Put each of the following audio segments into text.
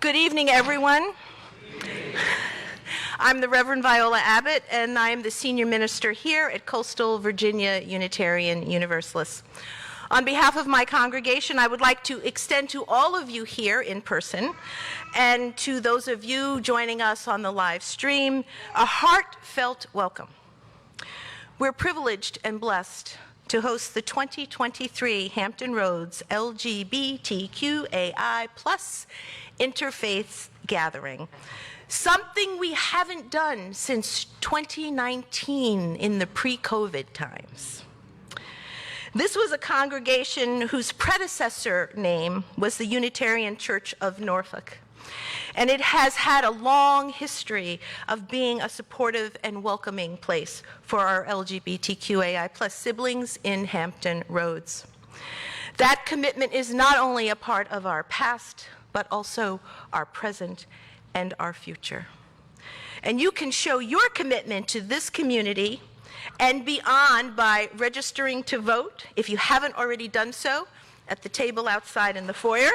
Good evening, everyone. I'm the Reverend Viola Abbott, and I'm the senior minister here at Coastal Virginia Unitarian Universalists. On behalf of my congregation, I would like to extend to all of you here in person and to those of you joining us on the live stream a heartfelt welcome. We're privileged and blessed to host the 2023 Hampton Roads LGBTQAI Interfaith gathering, something we haven't done since 2019 in the pre-COVID times. This was a congregation whose predecessor name was the Unitarian Church of Norfolk, and it has had a long history of being a supportive and welcoming place for our LGBTQAI siblings in Hampton Roads. That commitment is not only a part of our past, but also our present and our future. And you can show your commitment to this community and beyond by registering to vote, if you haven't already done so, at the table outside in the foyer.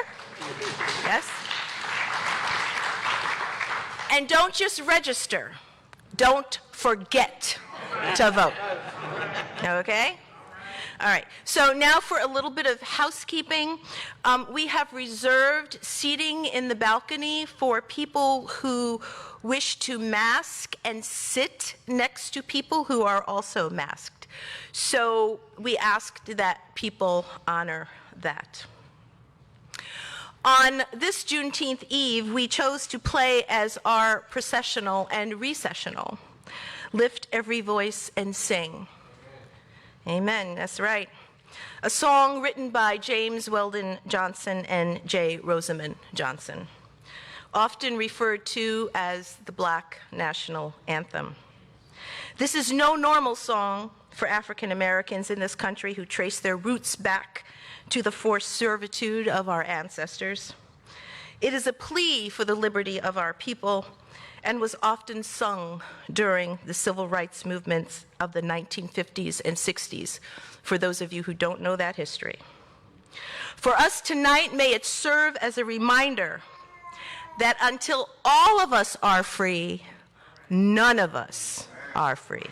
Yes? And don't just register. Don't forget to vote. Okay? All right, so now for a little bit of housekeeping. We have reserved seating in the balcony for people who wish to mask and sit next to people who are also masked. So we asked that people honor that. On this Juneteenth Eve, we chose to play as our processional and recessional, Lift Every Voice and Sing. Amen, that's right. A song written by James Weldon Johnson and J. Rosamond Johnson, often referred to as the Black National Anthem. This is no normal song for African Americans in this country who trace their roots back to the forced servitude of our ancestors. It is a plea for the liberty of our people and was often sung during the civil rights movements of the 1950s and 60s, for those of you who don't know that history. For us tonight, may it serve as a reminder that until all of us are free, none of us are free.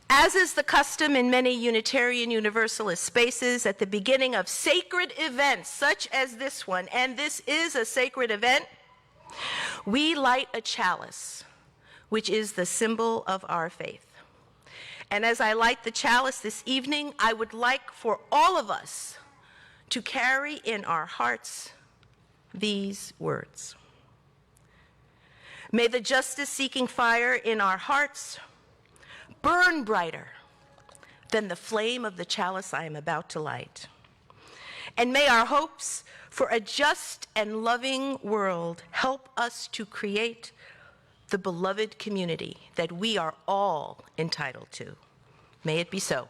As is the custom in many Unitarian Universalist spaces, at the beginning of sacred events such as this one, and this is a sacred event, we light a chalice, which is the symbol of our faith. And as I light the chalice this evening, I would like for all of us to carry in our hearts these words. May the justice-seeking fire in our hearts burn brighter than the flame of the chalice I am about to light. And may our hopes for a just and loving world help us to create the beloved community that we are all entitled to. May it be so.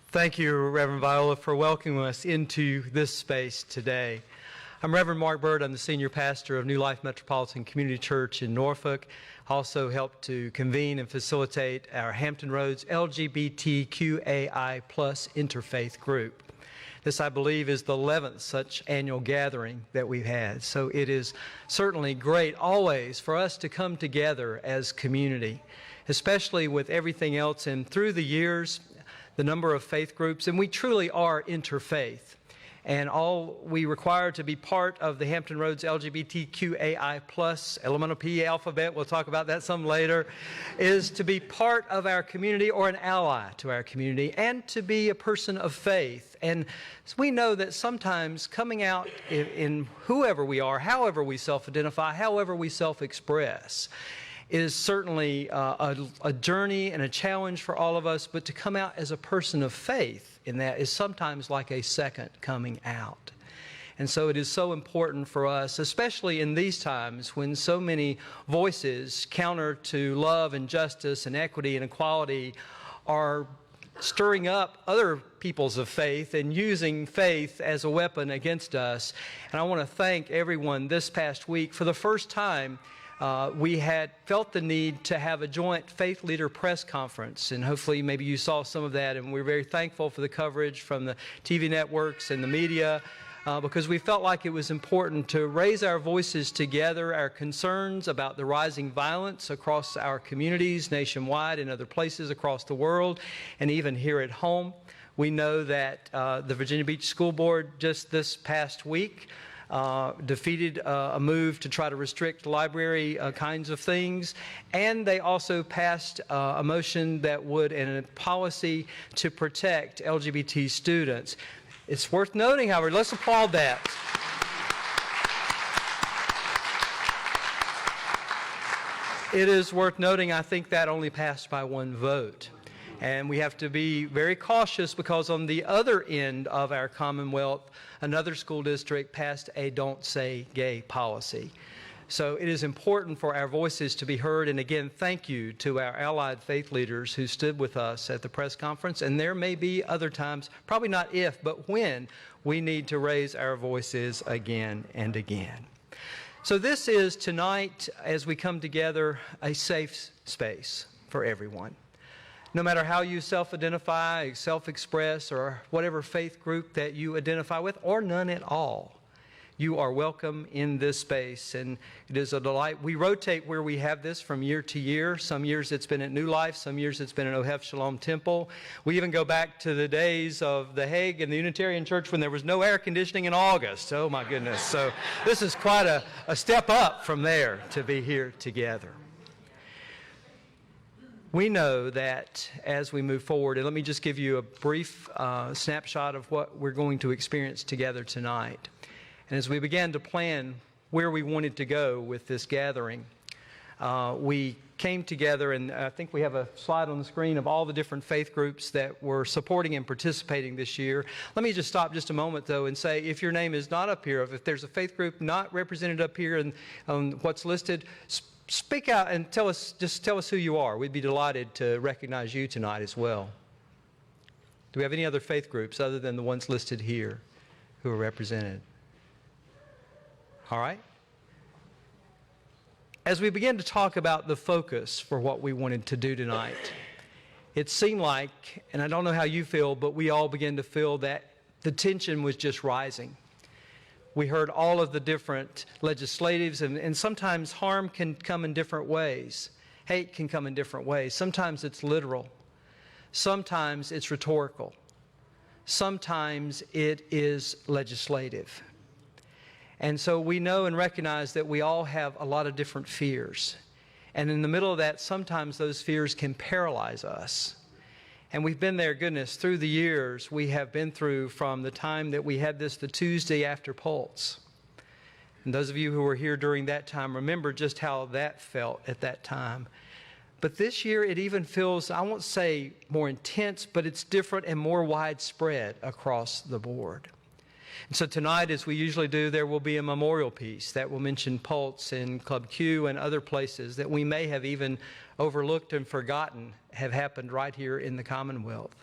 Thank you, Reverend Viola, for welcoming us into this space today. I'm Reverend Mark Bird. I'm the senior pastor of New Life Metropolitan Community Church in Norfolk. I also help to convene and facilitate our Hampton Roads LGBTQAI Interfaith group. This, I believe, is the 11th such annual gathering that we've had. So it is certainly great always for us to come together as community, especially with everything else. And through the years, the number of faith groups, and we truly are interfaith. And all we require to be part of the Hampton Roads LGBTQAI elemental P alphabet, we'll talk about that some later, is to be part of our community or an ally to our community and to be a person of faith. And we know that sometimes coming out in whoever we are, however we self-identify, however we self-express, is certainly a journey and a challenge for all of us, but to come out as a person of faith in that is sometimes like a second coming out. And so it is so important for us, especially in these times when so many voices counter to love and justice and equity and equality are stirring up other peoples of faith and using faith as a weapon against us. And I want to thank everyone this past week. For the first time, we had felt the need to have a joint faith leader press conference, and hopefully maybe you saw some of that, and we're very thankful for the coverage from the TV networks and the media, because we felt like it was important to raise our voices together, our concerns about the rising violence across our communities nationwide and other places across the world, and even here at home. We know that the Virginia Beach School Board just this past week defeated a move to try to restrict library kinds of things, and they also passed a motion that would, and a policy to protect LGBT students. It's worth noting, however, let's applaud that. It is worth noting, I think that only passed by one vote. And we have to be very cautious because on the other end of our Commonwealth, another school district passed a Don't Say Gay policy. So it is important for our voices to be heard. And again, thank you to our allied faith leaders who stood with us at the press conference. And there may be other times, probably not if, but when, we need to raise our voices again and again. So this is tonight, as we come together, a safe space for everyone. No matter how you self-identify, self-express, or whatever faith group that you identify with, or none at all, you are welcome in this space, and it is a delight. We rotate where we have this from year to year. Some years it's been at New Life, some years it's been at Ohef Shalom Temple. We even go back to the days of the Hague and the Unitarian Church when there was no air conditioning in August. Oh my goodness. So this is quite a step up from there to be here together. We know that as we move forward, and let me just give you a brief snapshot of what we're going to experience together tonight. And as we began to plan where we wanted to go with this gathering, we came together, and I think we have a slide on the screen of all the different faith groups that were supporting and participating this year. Let me just stop just a moment, though, and say if your name is not up here, if there's a faith group not represented up here and on what's listed, speak out and tell us who you are. We'd be delighted to recognize you tonight as well. Do we have any other faith groups other than the ones listed here who are represented? All right. As we begin to talk about the focus for what we wanted to do tonight, it seemed like, and I don't know how you feel, but we all began to feel that the tension was just rising. We heard all of the different legislatives, and sometimes harm can come in different ways. Hate can come in different ways. Sometimes it's literal. Sometimes it's rhetorical. Sometimes it is legislative. And so we know and recognize that we all have a lot of different fears. And in the middle of that, sometimes those fears can paralyze us. And we've been there, goodness, through the years we have been through from the time that we had this the Tuesday after Pulse. And those of you who were here during that time remember just how that felt at that time. But this year it even feels, I won't say more intense, but it's different and more widespread across the board. And so tonight, as we usually do, there will be a memorial piece that will mention Pulse and Club Q and other places that we may have even overlooked and forgotten have happened right here in the Commonwealth.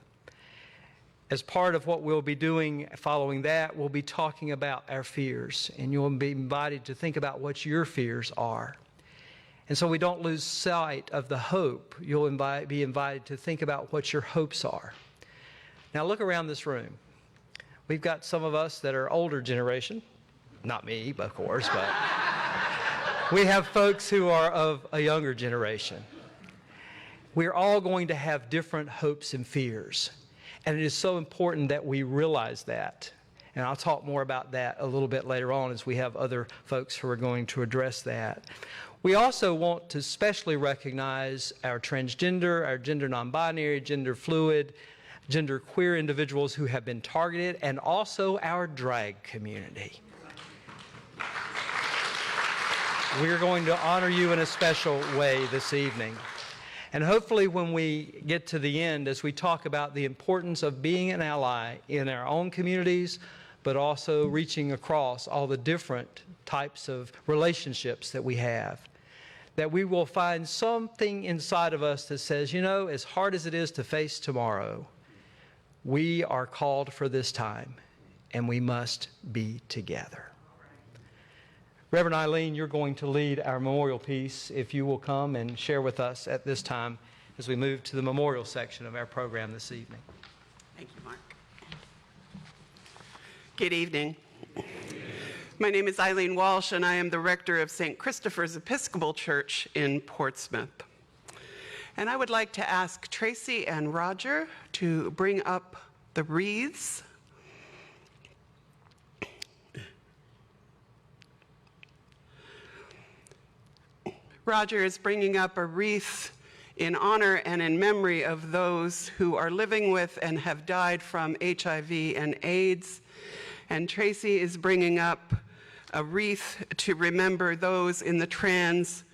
As part of what we'll be doing following that, we'll be talking about our fears, and you'll be invited to think about what your fears are. And so we don't lose sight of the hope. You'll be invited to think about what your hopes are. Now look around this room. We've got some of us that are older generation, not me, but of course, but we have folks who are of a younger generation. We're all going to have different hopes and fears, and it is so important that we realize that. And I'll talk more about that a little bit later on as we have other folks who are going to address that. We also want to especially recognize our transgender, our gender non-binary, gender fluid, gender queer individuals who have been targeted, and also our drag community. We're going to honor you in a special way this evening. And hopefully when we get to the end, as we talk about the importance of being an ally in our own communities, but also reaching across all the different types of relationships that we have. That we will find something inside of us that says, you know, as hard as it is to face tomorrow, we are called for this time, and we must be together. Reverend Eileen, you're going to lead our memorial piece. If you will come and share with us at this time as we move to the memorial section of our program this evening. Thank you, Mark. Good evening. My name is Eileen Walsh, and I am the rector of St. Christopher's Episcopal Church in Portsmouth. And I would like to ask Tracy and Roger to bring up the wreaths. Roger is bringing up a wreath in honor and in memory of those who are living with and have died from HIV and AIDS. And Tracy is bringing up a wreath to remember those in the trans,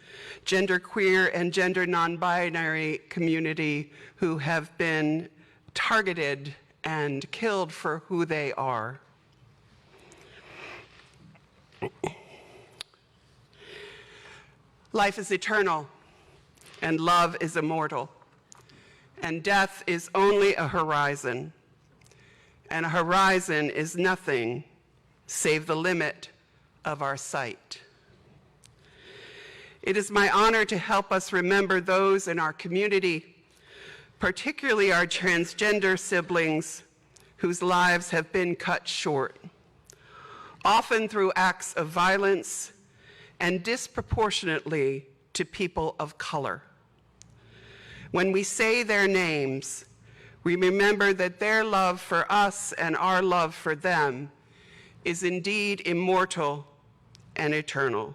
genderqueer, and gender non-binary community who have been targeted and killed for who they are. Life is eternal, and love is immortal, and death is only a horizon, and a horizon is nothing save the limit of our sight. It is my honor to help us remember those in our community, particularly our transgender siblings whose lives have been cut short, often through acts of violence and disproportionately to people of color. When we say their names, we remember that their love for us and our love for them is indeed immortal and eternal.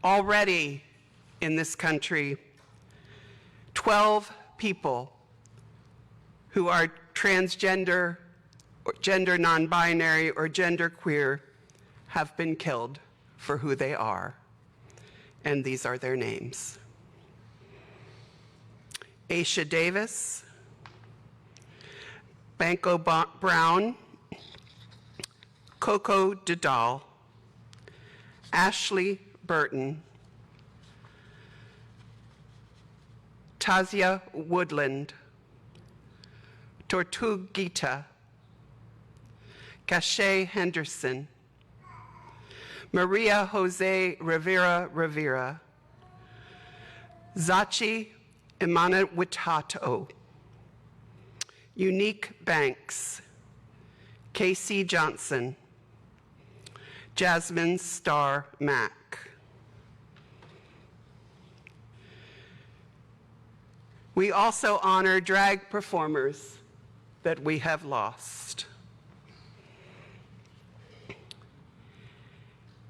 Already in this country, 12 people who are transgender, or gender non-binary, or genderqueer have been killed for who they are, and these are their names. Aisha Davis, Banco Brown, Coco Didal, Ashley Burton, Tazia Woodland, Tortuguita, Cache Henderson, Maria Jose Rivera, Zachi Imanawitato, Unique Banks, Casey Johnson, Jasmine Starr Mack. We also honor drag performers that we have lost.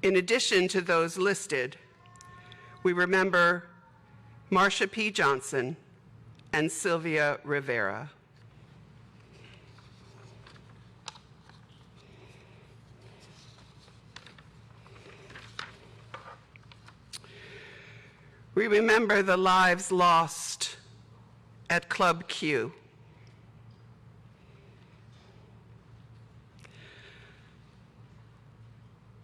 In addition to those listed, we remember Marsha P. Johnson and Sylvia Rivera. We remember the lives lost at Club Q.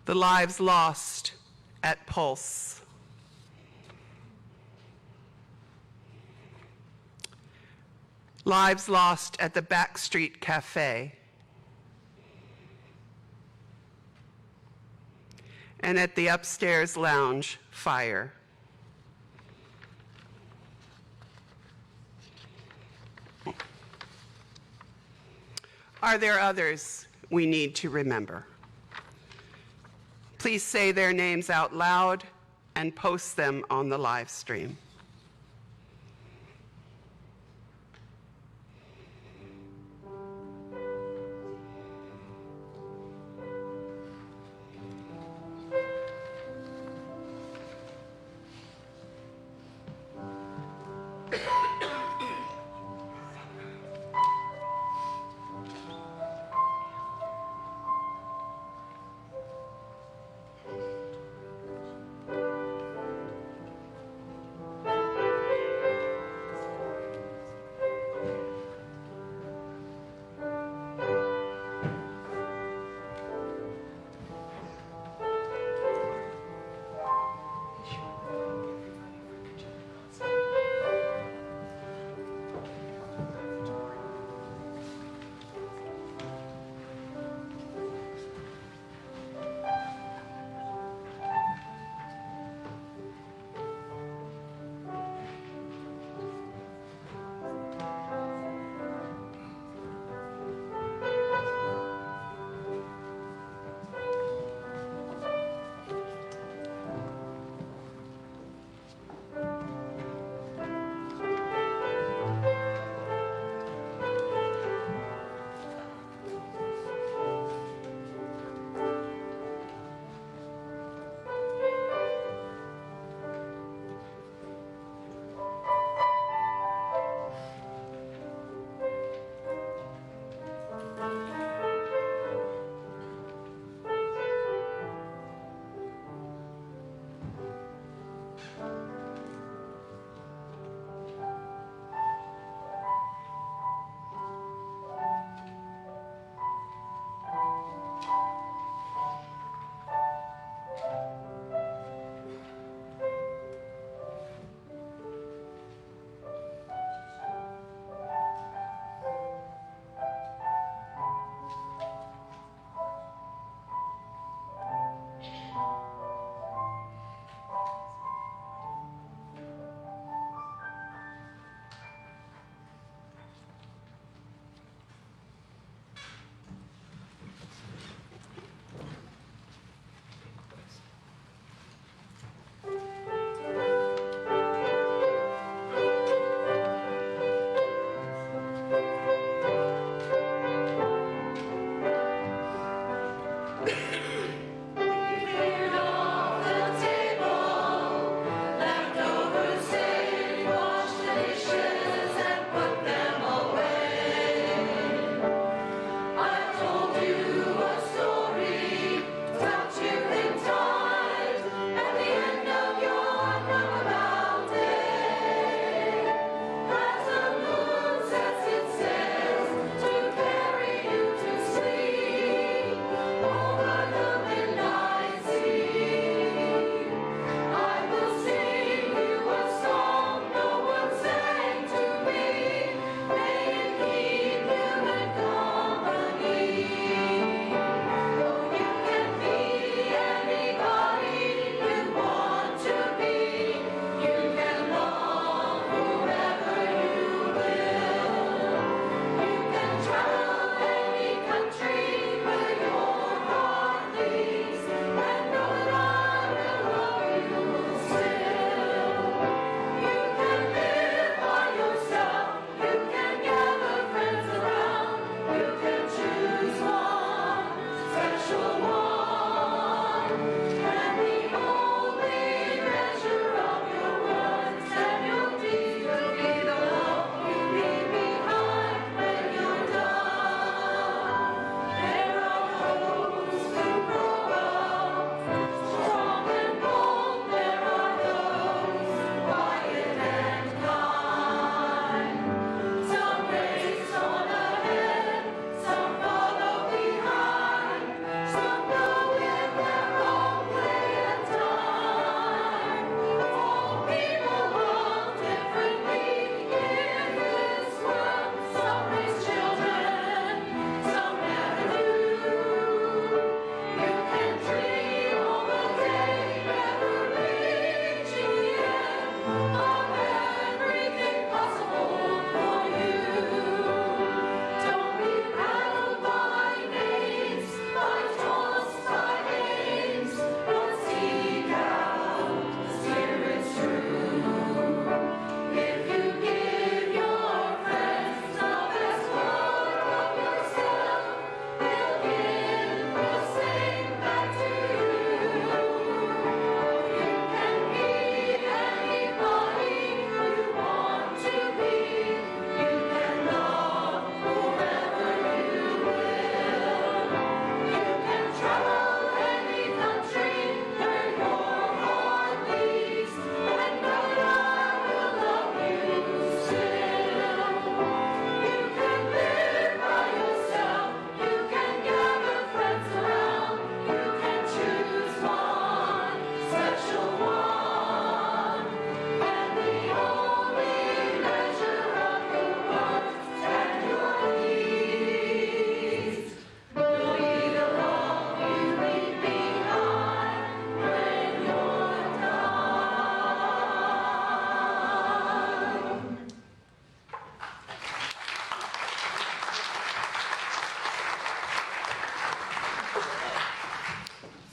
The lives lost at Pulse. Lives lost at the Backstreet Cafe. And at the Upstairs Lounge fire. Are there others we need to remember? Please say their names out loud and post them on the live stream.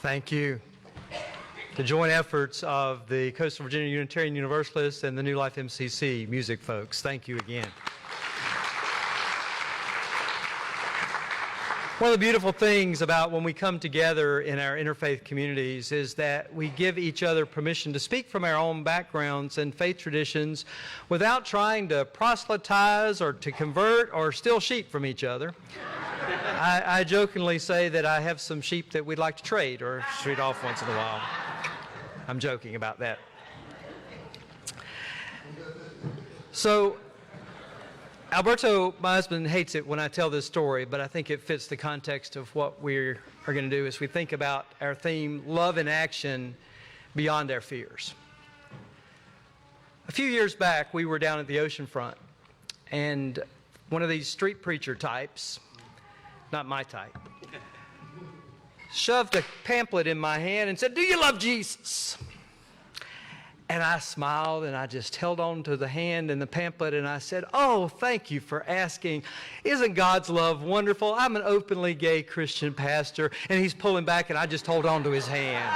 Thank you. The joint efforts of the Coastal Virginia Unitarian Universalists and the New Life MCC music folks. Thank you again. One of the beautiful things about when we come together in our interfaith communities is that we give each other permission to speak from our own backgrounds and faith traditions without trying to proselytize or to convert or steal sheep from each other. I jokingly say that I have some sheep that we'd like to trade or street off once in a while. I'm joking about that. So, Alberto, my husband, hates it when I tell this story, but I think it fits the context of what we are going to do as we think about our theme, Love in Action Beyond Our Fears. A few years back, we were down at the oceanfront, and one of these street preacher types, not my type, shoved a pamphlet in my hand and said, "Do you love Jesus?" And I smiled and I just held on to the hand and the pamphlet and I said, "Oh, thank you for asking. Isn't God's love wonderful? I'm an openly gay Christian pastor." And he's pulling back and I just hold on to his hand.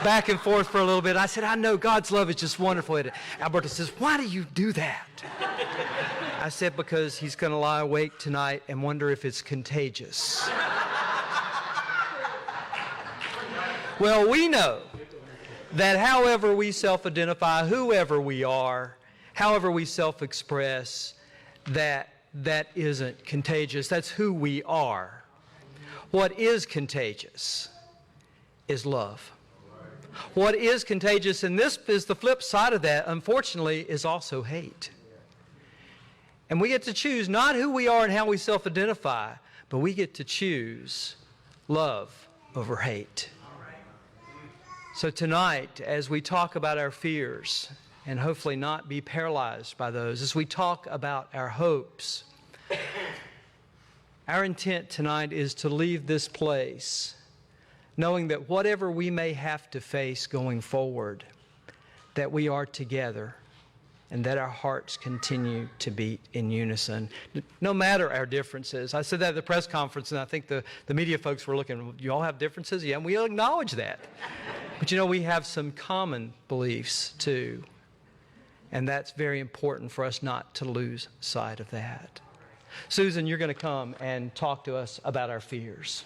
Back and forth for a little bit. I said, "I know God's love is just wonderful." And Alberto says, "Why do you do that?" I said, "Because he's going to lie awake tonight and wonder if it's contagious." Well, we know that however we self-identify, whoever we are, however we self-express, that isn't contagious. That's who we are. What is contagious is love. What is contagious, and this is the flip side of that, unfortunately, is also hate. And we get to choose not who we are and how we self-identify, but we get to choose love over hate. So tonight, as we talk about our fears, and hopefully not be paralyzed by those, as we talk about our hopes, our intent tonight is to leave this place knowing that whatever we may have to face going forward, that we are together and that our hearts continue to beat in unison, no matter our differences. I said that at the press conference, and I think the media folks were looking, "You all have differences?" Yeah, and we'll acknowledge that. But you know, we have some common beliefs too, and that's very important for us not to lose sight of that. Susan, you're going to come and talk to us about our fears.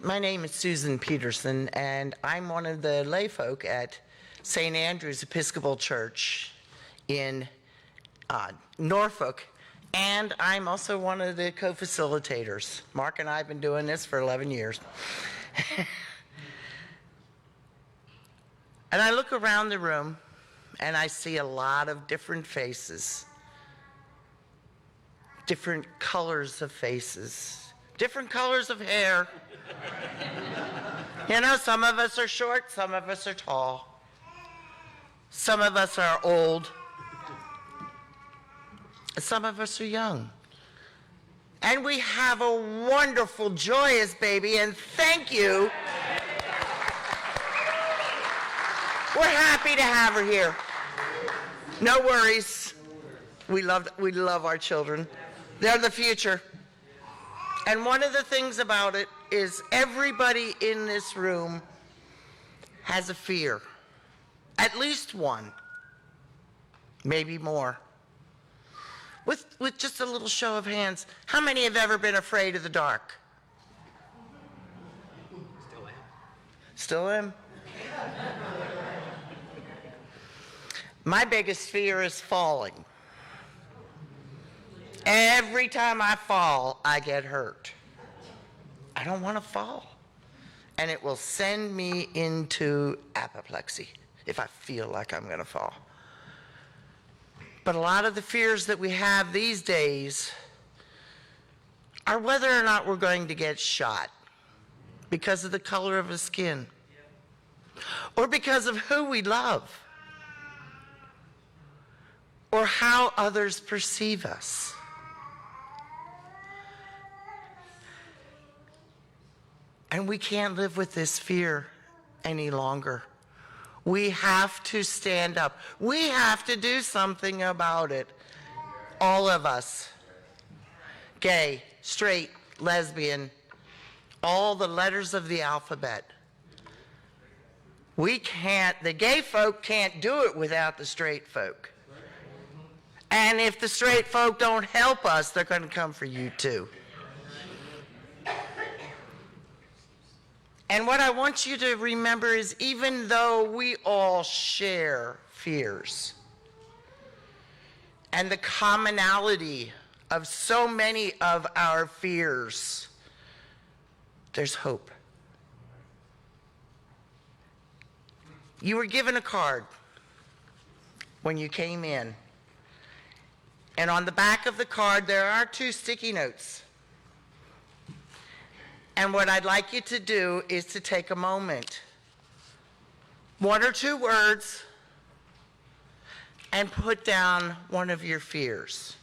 My name is Susan Peterson, and I'm one of the lay folk at St. Andrew's Episcopal Church in Norfolk, and I'm also one of the co-facilitators. Mark and I have been doing this for 11 years. And I look around the room, and I see a lot of different faces, different colors of faces, different colors of hair. You know, some of us are short, some of us are tall. Some of us are old. Some of us are young. And we have a wonderful, joyous baby, and thank you. We're happy to have her here. No worries. We love our children. They're the future. And one of the things about it is everybody in this room has a fear. At least one. Maybe more. With just a little show of hands, how many have ever been afraid of the dark? Still am. My biggest fear is falling. Every time I fall, I get hurt. I don't want to fall. And it will send me into apoplexy if I feel like I'm going to fall. But a lot of the fears that we have these days are whether or not we're going to get shot because of the color of the skin or because of who we love or how others perceive us. And we can't live with this fear any longer. We have to stand up. We have to do something about it. All of us. Gay, straight, lesbian, all the letters of the alphabet. We can't, the gay folk can't do it without the straight folk. And if the straight folk don't help us, they're going to come for you too. And what I want you to remember is even though we all share fears and the commonality of so many of our fears, there's hope. You were given a card when you came in. And on the back of the card, there are 2 sticky notes. And what I'd like you to do is to take a moment, 1 or 2 words, and put down one of your fears.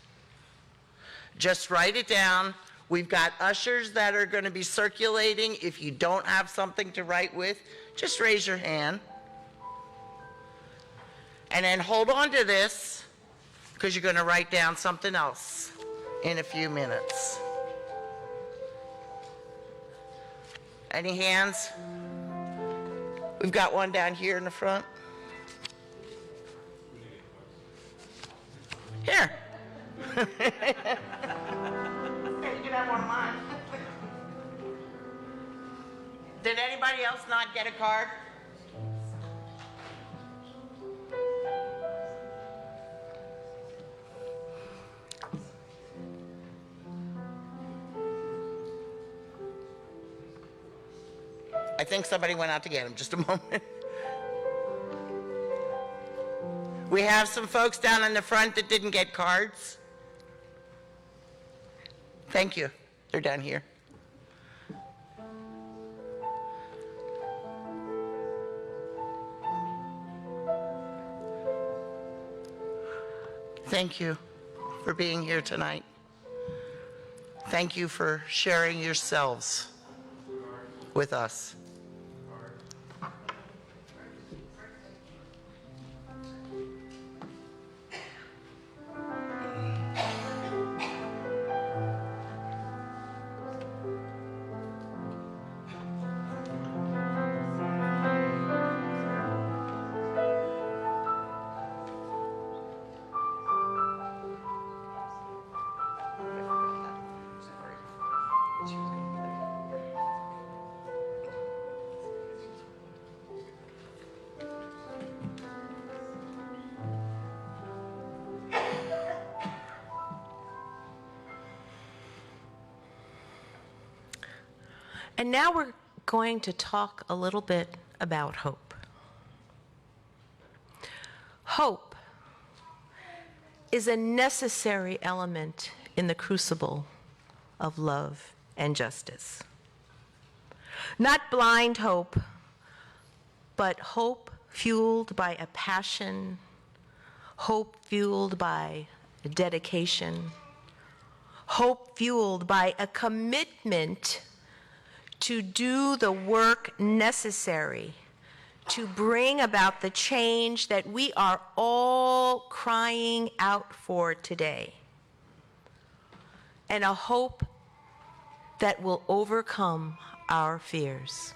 Just write it down. We've got ushers that are going to be circulating. If you don't have something to write with, just raise your hand. And then hold on to this, because you're going to write down something else in a few minutes. Any hands? We've got one down here in the front. Here. Here, you can have one of mine. Did anybody else not get a card? I think somebody went out to get him. Just a moment. We have some folks down in the front that didn't get cards. Thank you. They're down here. Thank you for being here tonight. Thank you for sharing yourselves with us. And now we're going to talk a little bit about hope. Hope is a necessary element in the crucible of love and justice. Not blind hope, but hope fueled by a passion, hope fueled by a dedication, hope fueled by a commitment to do the work necessary to bring about the change that we are all crying out for today. And a hope that will overcome our fears.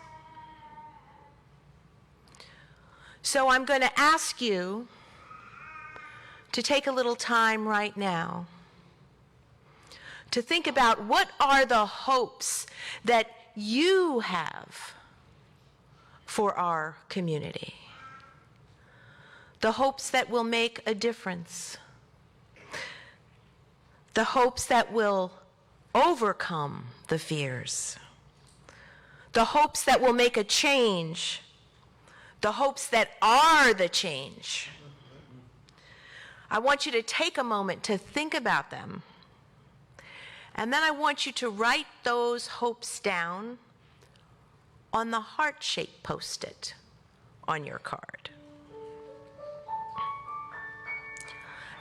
So I'm going to ask you to take a little time right now to think about what are the hopes that you have for our community. The hopes that will make a difference. The hopes that will overcome the fears. The hopes that will make a change. The hopes that are the change. I want you to take a moment to think about them. And then I want you to write those hopes down on the heart-shaped Post-it on your card.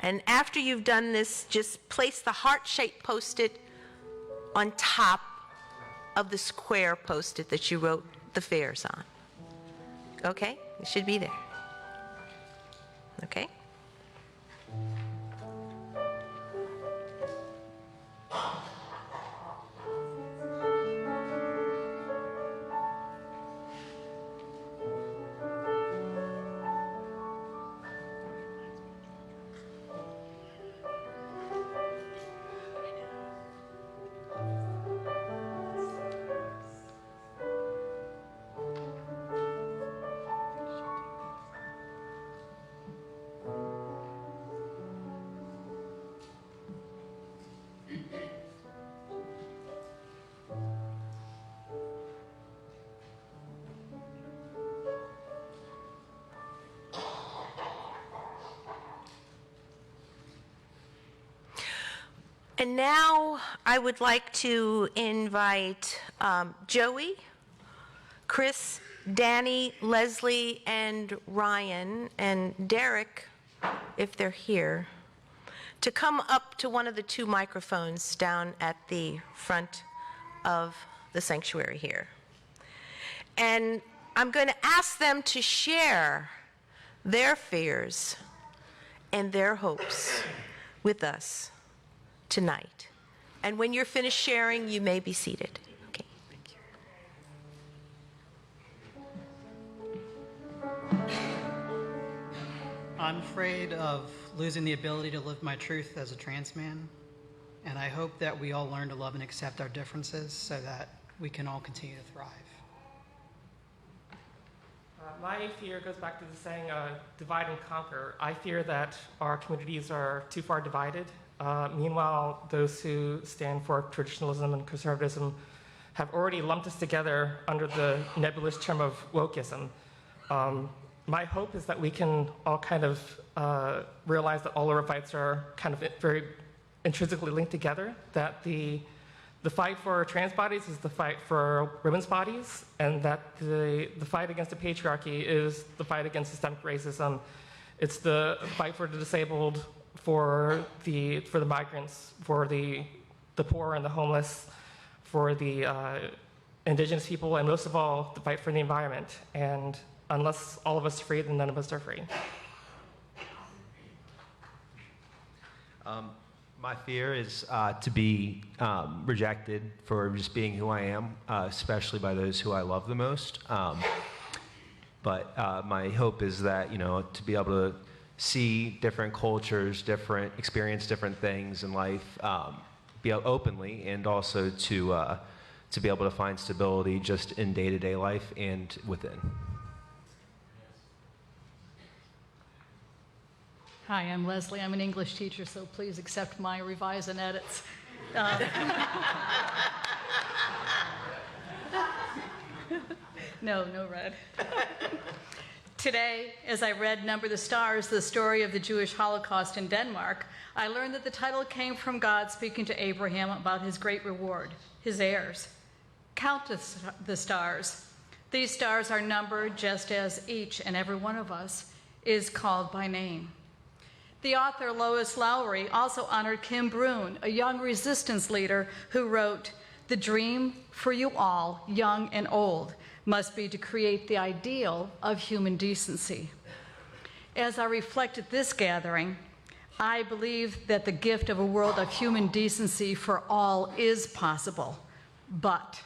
And after you've done this, just place the heart-shaped Post-it on top of the square Post-it that you wrote the fears on. Okay? It should be there. Okay? And now I would like to invite Joey, Chris, Danny, Leslie, and Ryan, and Derek, if they're here, to come up to one of the two microphones down at the front of the sanctuary here. And I'm going to ask them to share their fears and their hopes with us tonight. And when you're finished sharing, you may be seated. Okay, thank you. I'm afraid of losing the ability to live my truth as a trans man, and I hope that we all learn to love and accept our differences so that we can all continue to thrive. My fear goes back to the saying, divide and conquer. I fear that our communities are too far divided. Meanwhile, those who stand for traditionalism and conservatism have already lumped us together under the nebulous term of wokeism. My hope is that we can all kind of realize that all our fights are kind of very intrinsically linked together, that the fight for trans bodies is the fight for women's bodies, and that the fight against the patriarchy is the fight against systemic racism. It's the fight for the disabled, for the migrants, for the poor and the homeless, for the indigenous people, and most of all, the fight for the environment. And unless all of us are free, then none of us are free. My fear is to be rejected for just being who I am, especially by those who I love the most. But my hope is that, to be able to see different cultures, experience different things in life, be openly, and also to be able to find stability just in day-to-day life and within. Hi, I'm Leslie. I'm an English teacher, so please accept my revise and edits. No red. Today, as I read Number the Stars, the story of the Jewish Holocaust in Denmark, I learned that the title came from God speaking to Abraham about his great reward, his heirs. Count the stars. These stars are numbered just as each and every one of us is called by name. The author Lois Lowry also honored Kim Brune, a young resistance leader who wrote, "The dream for you all, young and old, must be to create the ideal of human decency." As I reflect at this gathering, I believe that the gift of a world of human decency for all is possible. But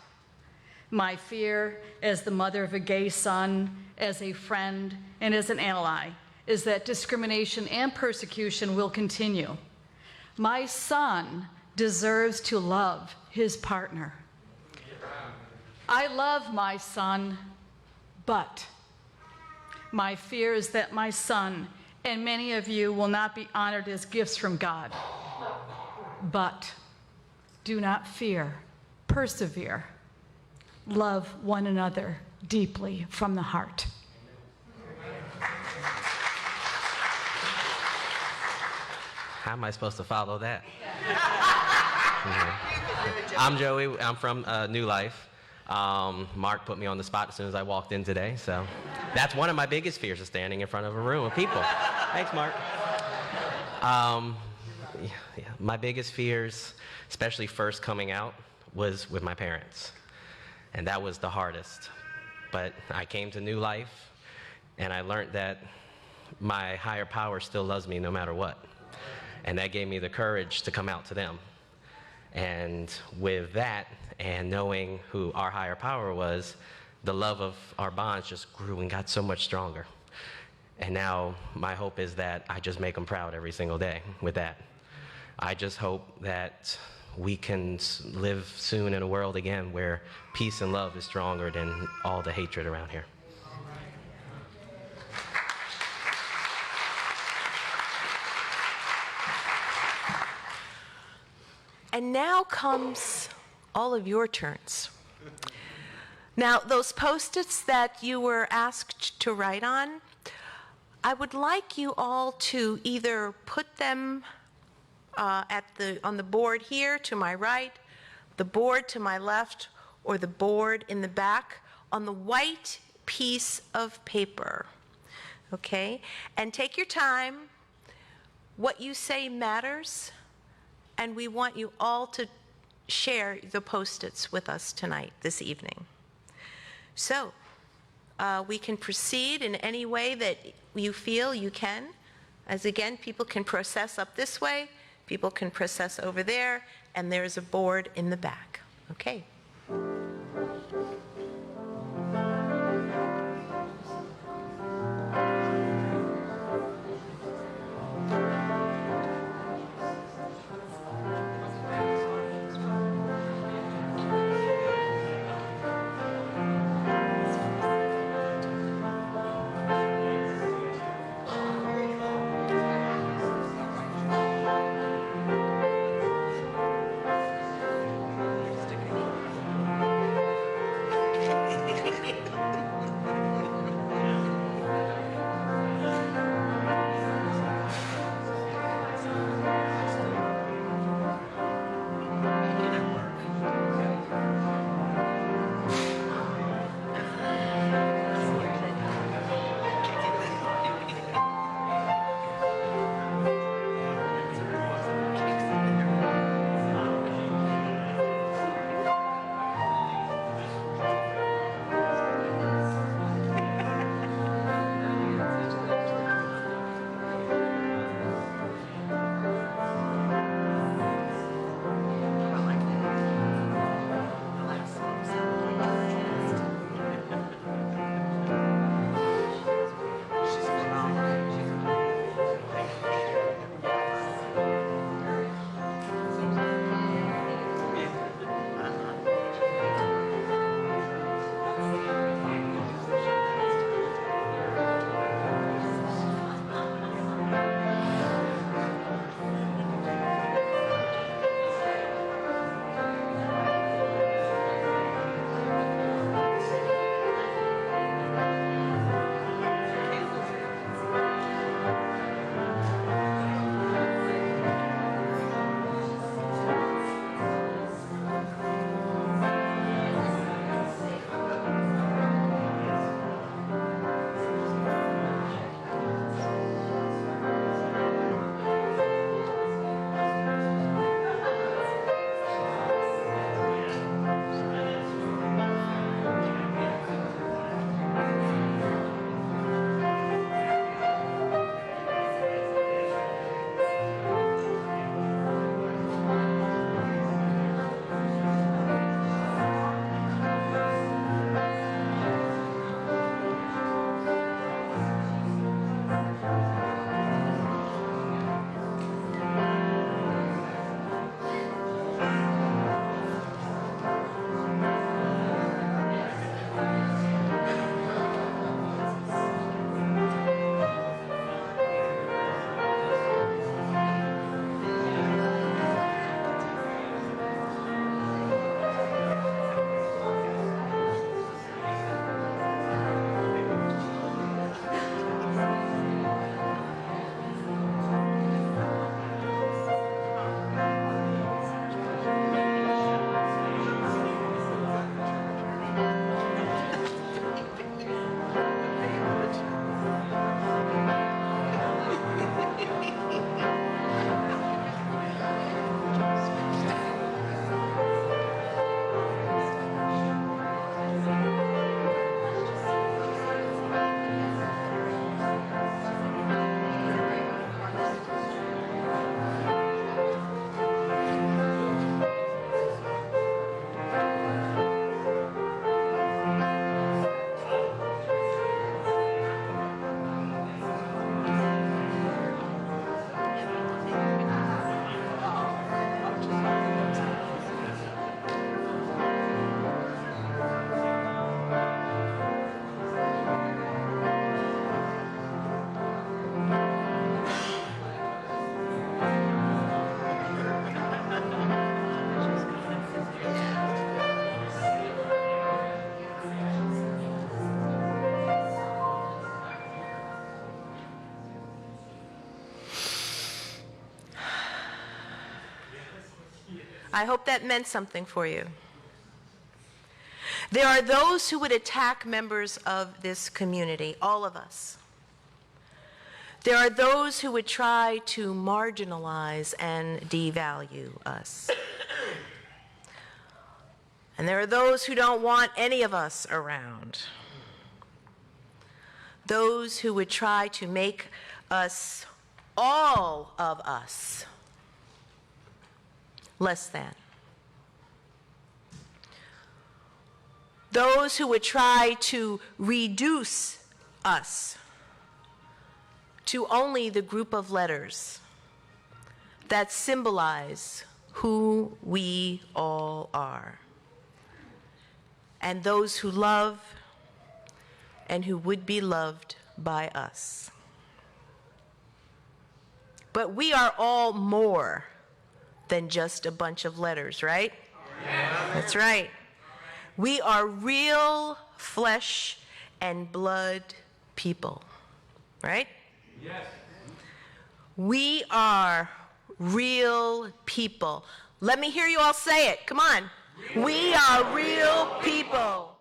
my fear as the mother of a gay son, as a friend, and as an ally is that discrimination and persecution will continue. My son deserves to love his partner. I love my son, but my fear is that my son and many of you will not be honored as gifts from God. But do not fear, persevere, love one another deeply from the heart. How am I supposed to follow that? I'm Joey. I'm from New Life. Mark put me on the spot as soon as I walked in today, so that's one of my biggest fears, is standing in front of a room of people. Thanks, Mark. My biggest fears, especially first coming out, was with my parents, and that was the hardest. But I came to New Life, and I learned that my higher power still loves me no matter what. And that gave me the courage to come out to them. And with that, and knowing who our higher power was, the love of our bonds just grew and got so much stronger. And now my hope is that I just make them proud every single day with that. I just hope that we can live soon in a world again where peace and love is stronger than all the hatred around here. And now comes all of your turns. Now, those Post-its that you were asked to write on, I would like you all to either put them on the board here to my right, the board to my left, or the board in the back on the white piece of paper. Okay? And take your time. What you say matters, and we want you all to share the Post-its with us tonight, this evening. So, we can proceed in any way that you feel you can. As again, people can process up this way, people can process over there, and there's a board in the back. Okay. I hope that meant something for you. There are those who would attack members of this community, all of us. There are those who would try to marginalize and devalue us. And there are those who don't want any of us around. Those who would try to make us, all of us, less than. Those who would try to reduce us to only the group of letters that symbolize who we all are. And those who love and who would be loved by us. But we are all more than just a bunch of letters, right? Yeah. That's right. We are real flesh and blood people, right? Yes. We are real people. Let me hear you all say it. Come on. We are real people.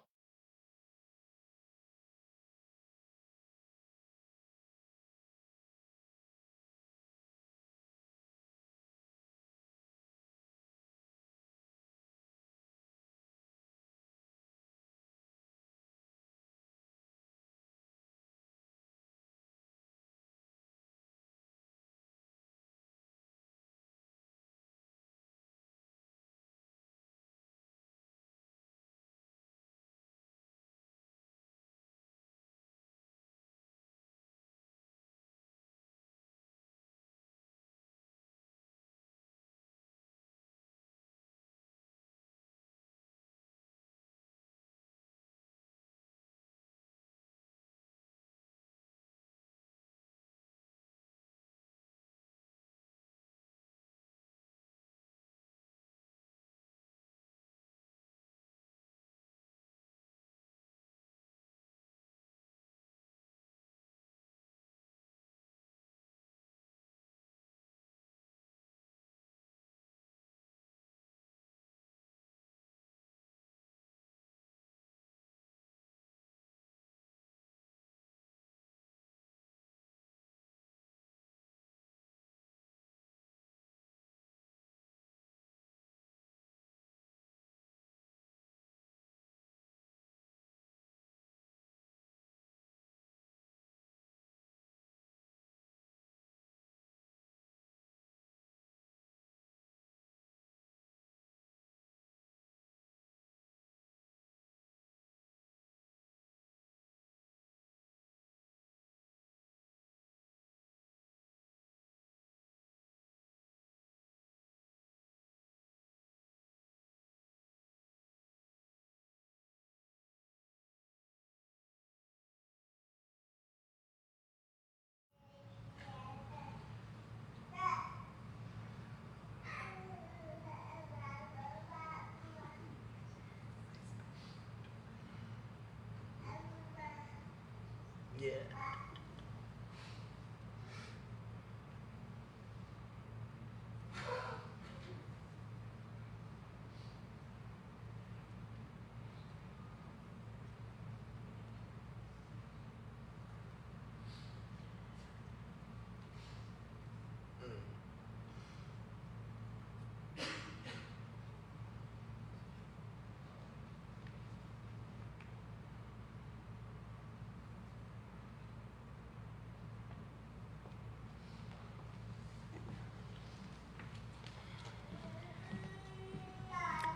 Yeah.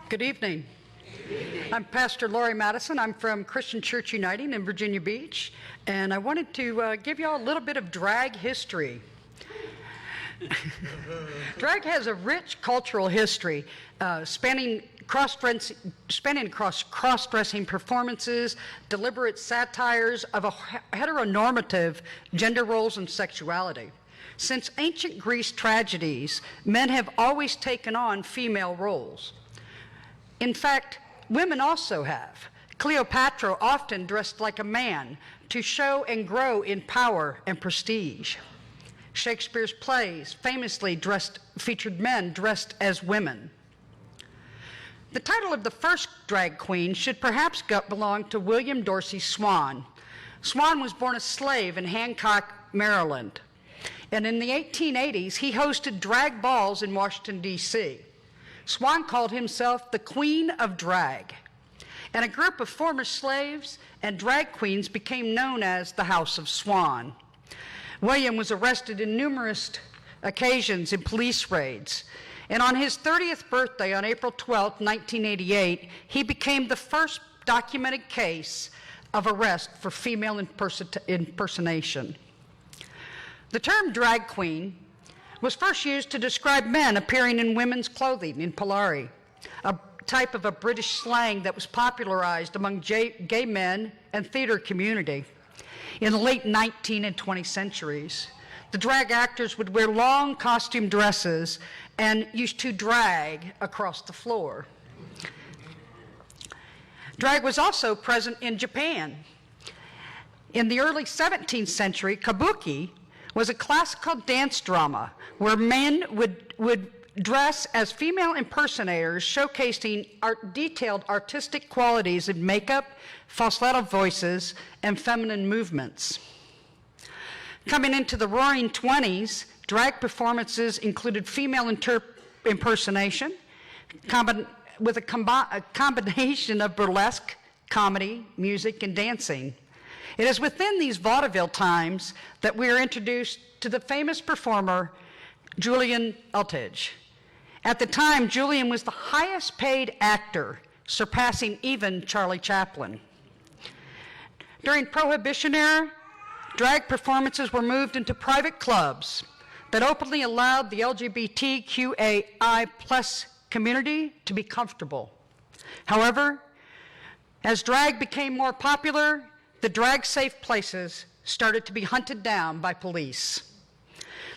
Good evening. I'm Pastor Lori Madison. I'm from Christian Church Uniting in Virginia Beach, and I wanted to give you all a little bit of drag history. Drag has a rich cultural history, spanning across cross-dressing performances, deliberate satires of a heteronormative gender roles and sexuality. Since ancient Greece tragedies, men have always taken on female roles. In fact, women also have. Cleopatra often dressed like a man to show and grow in power and prestige. Shakespeare's plays famously featured men dressed as women. The title of the first drag queen should perhaps belong to William Dorsey Swan. Swan was born a slave in Hancock, Maryland. And in the 1880s, he hosted drag balls in Washington, D.C. Swan called himself the Queen of Drag. And a group of former slaves and drag queens became known as the House of Swan. William was arrested in numerous occasions in police raids. And on his 30th birthday, on April 12, 1988, he became the first documented case of arrest for female impersonation. The term drag queen was first used to describe men appearing in women's clothing in Polari, a type of a British slang that was popularized among gay men and theater community. In the late 19th and 20th centuries, the drag actors would wear long costume dresses and used to drag across the floor. Drag was also present in Japan. In the early 17th century, kabuki was a classical dance drama where men would dress as female impersonators, showcasing detailed artistic qualities in makeup, falsetto voices, and feminine movements. Coming into the Roaring '20s, drag performances included female impersonation, with a combination of burlesque, comedy, music, and dancing. It is within these vaudeville times that we are introduced to the famous performer, Julian Eltage. At the time, Julian was the highest paid actor, surpassing even Charlie Chaplin. During Prohibition era, drag performances were moved into private clubs that openly allowed the LGBTQAI plus community to be comfortable. However, as drag became more popular, the drag-safe places started to be hunted down by police,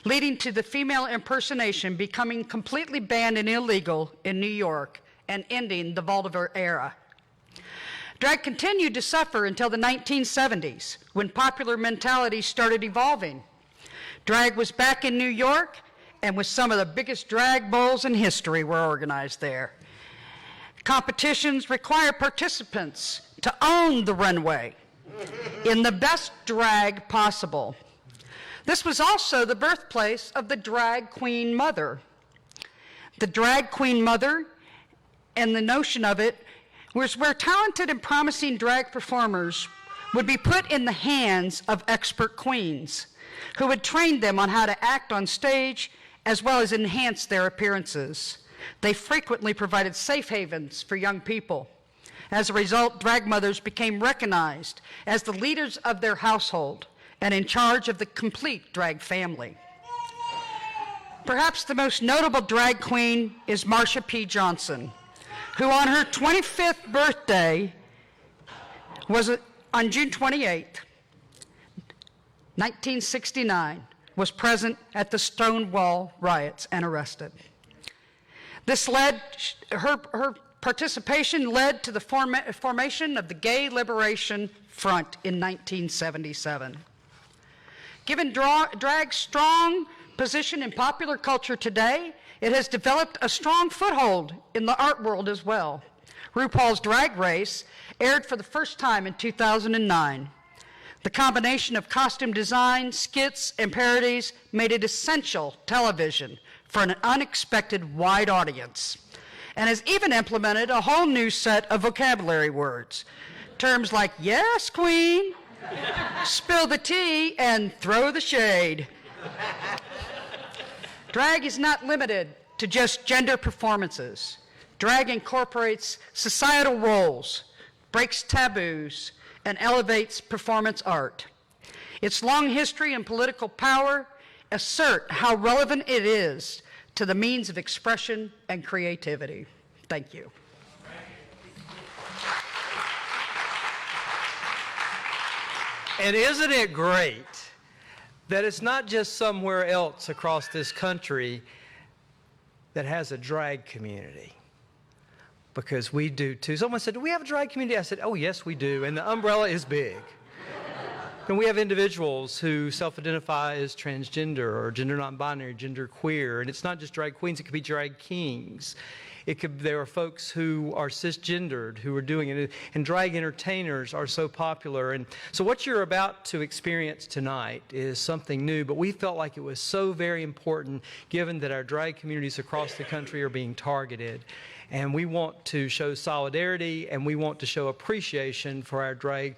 leading to the female impersonation becoming completely banned and illegal in New York and ending the vaudeville era. Drag continued to suffer until the 1970s, when popular mentality started evolving. Drag was back in New York, and with some of the biggest drag bowls in history were organized there. Competitions required participants to own the runway in the best drag possible. This was also the birthplace of the drag queen mother. The drag queen mother, and the notion of it, was where talented and promising drag performers would be put in the hands of expert queens who would train them on how to act on stage as well as enhance their appearances. They frequently provided safe havens for young people. As a result, drag mothers became recognized as the leaders of their household and in charge of the complete drag family. Perhaps the most notable drag queen is Marsha P. Johnson, who on her 25th birthday on June 28th, 1969, was present at the Stonewall riots and arrested. This her participation led to the formation of the Gay Liberation Front in 1977. Given drag's strong position in popular culture today, it has developed a strong foothold in the art world as well. RuPaul's Drag Race aired for the first time in 2009. The combination of costume design, skits, and parodies made it essential television for an unexpected wide audience, and has even implemented a whole new set of vocabulary words. Terms like, yes, queen, spill the tea, and throw the shade. Drag is not limited to just gender performances. Drag incorporates societal roles, breaks taboos, and elevates performance art. Its long history and political power assert how relevant it is to the means of expression and creativity. Thank you. And isn't it great that it's not just somewhere else across this country that has a drag community? Because we do too. Someone said, do we have a drag community? I said, oh yes, we do. And the umbrella is big. And we have individuals who self-identify as transgender or gender non-binary, gender queer. And it's not just drag queens, it could be drag kings. There are folks who are cisgendered who are doing it, and drag entertainers are so popular. And so what you're about to experience tonight is something new, but we felt like it was so very important given that our drag communities across the country are being targeted. And we want to show solidarity, and we want to show appreciation for our drag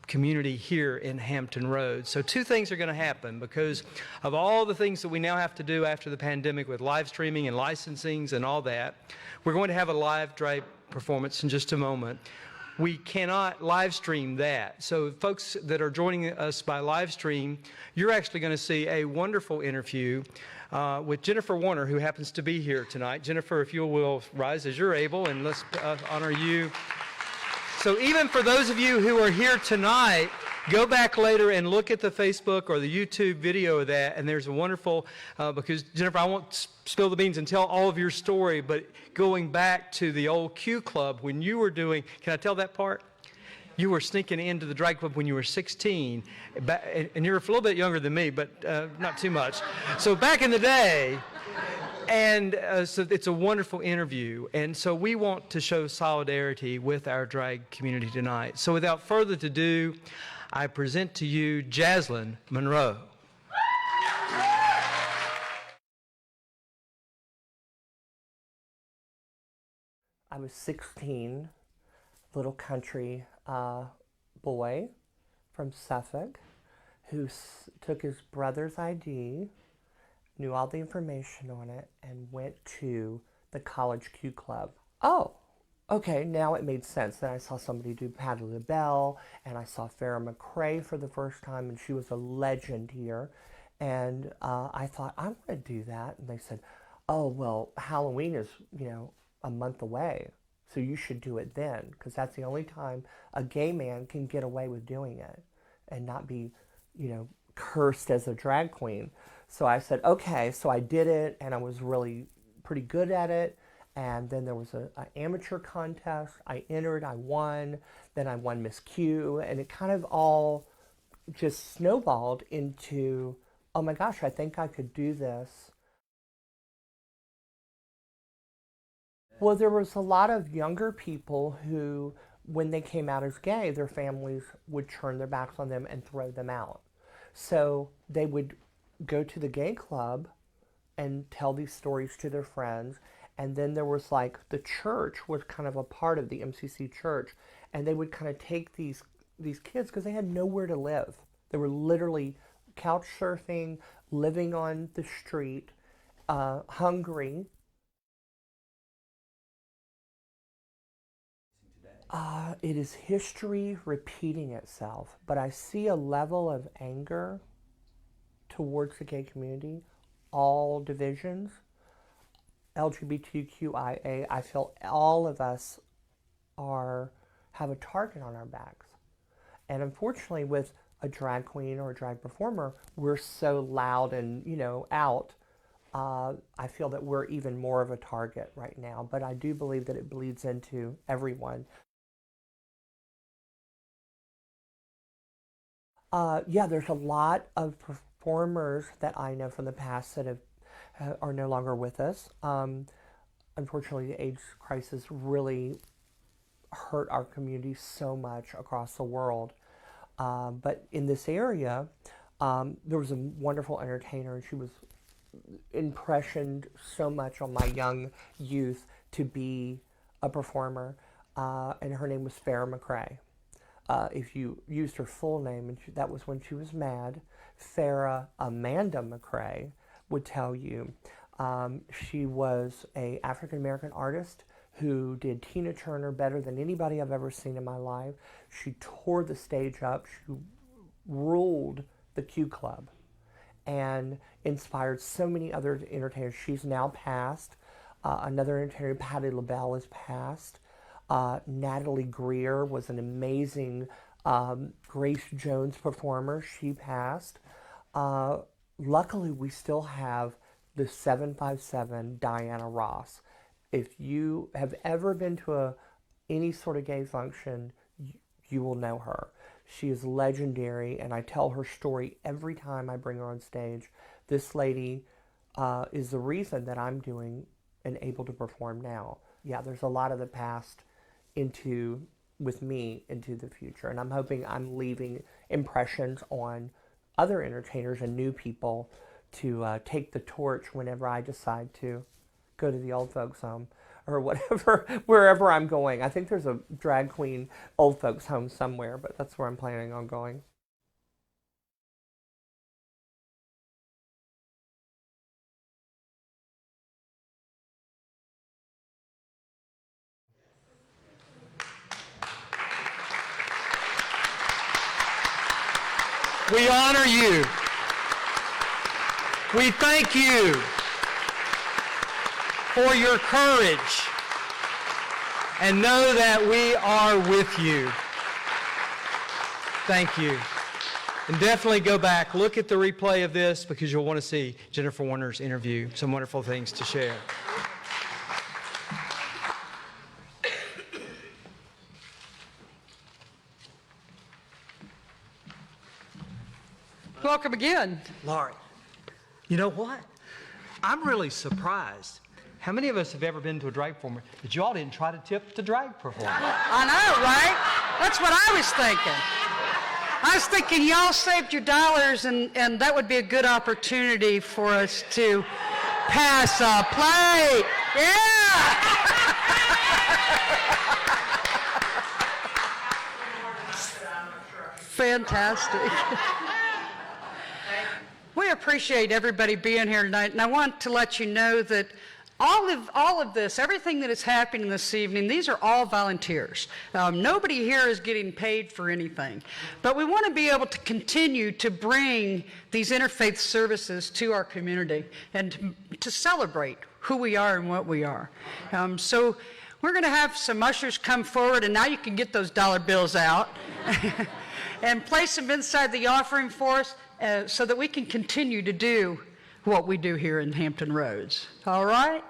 community here in Hampton Roads. So two things are going to happen because of all the things that we now have to do after the pandemic with live streaming and licensings and all that. We're going to have a live drag performance in just a moment. We cannot live stream that. So folks that are joining us by live stream, you're actually going to see a wonderful interview with Jennifer Warner, who happens to be here tonight. Jennifer, if you will rise as you're able, and let's honor you. So even for those of you who are here tonight, go back later and look at the Facebook or the YouTube video of that, and there's a wonderful, because Jennifer, I won't spill the beans and tell all of your story, but going back to the old Q Club when you were doing, can I tell that part? You were sneaking into the drag club when you were 16, and you're a little bit younger than me, but not too much. So back in the day, and so it's a wonderful interview. And so we want to show solidarity with our drag community tonight. So without further ado, I present to you Jaslyn Monroe. I was 16, little country boy from Suffolk who took his brother's ID, knew all the information on it, and went to the college Q Club. Oh, okay, now it made sense. Then I saw somebody do Patti LaBelle, and I saw Farrah McRae for the first time, and she was a legend here. And I thought, I want to do that. And they said, oh, well, Halloween is, a month away, so you should do it then, because that's the only time a gay man can get away with doing it and not be, cursed as a drag queen. So I said, okay, so I did it, and I was really pretty good at it. And then there was an amateur contest. I entered, I won. Then I won Miss Q, and it kind of all just snowballed into, oh my gosh, I think I could do this. Well, there was a lot of younger people who, when they came out as gay, their families would turn their backs on them and throw them out. So they would go to the gay club and tell these stories to their friends. And then there was the church was kind of a part of the MCC church, and they would kind of take these kids because they had nowhere to live. They were literally couch surfing, living on the street, hungry. It is history repeating itself, but I see a level of anger towards the gay community, all divisions, LGBTQIA. I feel all of us have a target on our backs. And unfortunately, with a drag queen or a drag performer, we're so loud and, out. I feel that we're even more of a target right now, but I do believe that it bleeds into everyone. Yeah, there's a lot of performers that I know from the past that are no longer with us. Unfortunately, the AIDS crisis really hurt our community so much across the world. But in this area, there was a wonderful entertainer, and she was impressioned so much on my young youth to be a performer, and her name was Farrah McRae. If you used her full name, and that was when she was mad, Farrah Amanda McRae would tell you she was an African-American artist who did Tina Turner better than anybody I've ever seen in my life. She tore the stage up. She ruled the Q Club and inspired so many other entertainers. She's now passed. Another entertainer, Patti LaBelle, is passed. Natalie Greer was an amazing Grace Jones performer. She passed. Luckily, we still have the 757 Diana Ross. If you have ever been to any sort of gay function, you will know her. She is legendary, and I tell her story every time I bring her on stage. This lady is the reason that I'm doing and able to perform now. Yeah, there's a lot of the past with me into the future, and I'm hoping I'm leaving impressions on other entertainers and new people to take the torch whenever I decide to go to the old folks home or whatever, wherever I'm going. I think there's a drag queen old folks home somewhere, but that's where I'm planning on going. We honor you. We thank you for your courage, and know that we are with you. Thank you. And definitely go back, look at the replay of this, because you'll want to see Jennifer Warner's interview. Some wonderful things to share. Welcome again. Laurie, you know what? I'm really surprised. How many of us have ever been to a drag performer that you all didn't try to tip the drag performer? I know, right? That's what I was thinking. I was thinking y'all saved your dollars, and that would be a good opportunity for us to pass a plate. Yeah! Fantastic. We appreciate everybody being here tonight, and I want to let you know that all of this, everything that is happening this evening, these are all volunteers. Nobody here is getting paid for anything, but we want to be able to continue to bring these interfaith services to our community and to celebrate who we are and what we are. So we're going to have some ushers come forward, and now you can get those dollar bills out and place them inside the offering for us. So that we can continue to do what we do here in Hampton Roads. All right?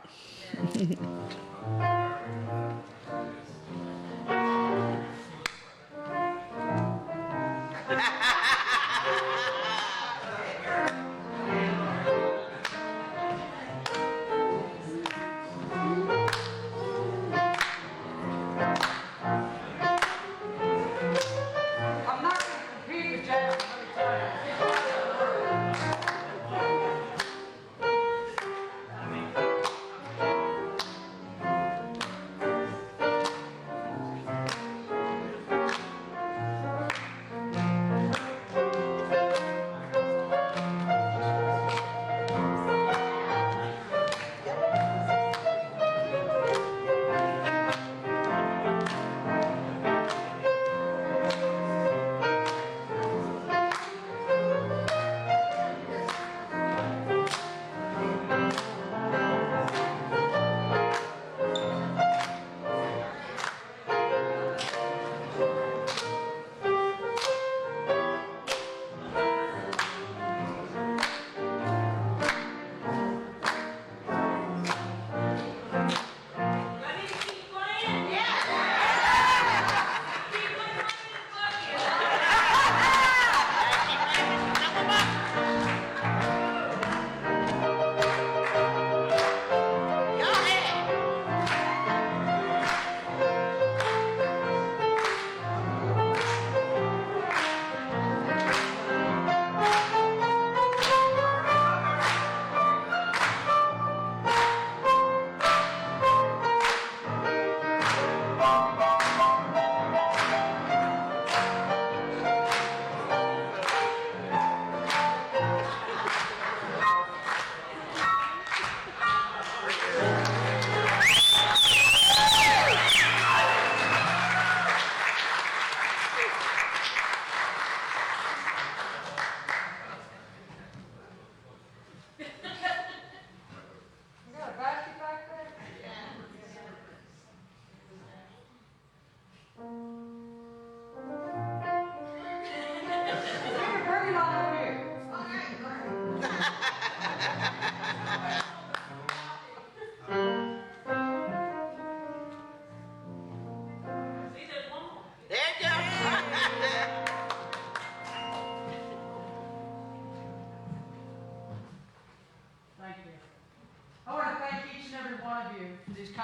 I'm not going to compete with Jack. Let me tell you.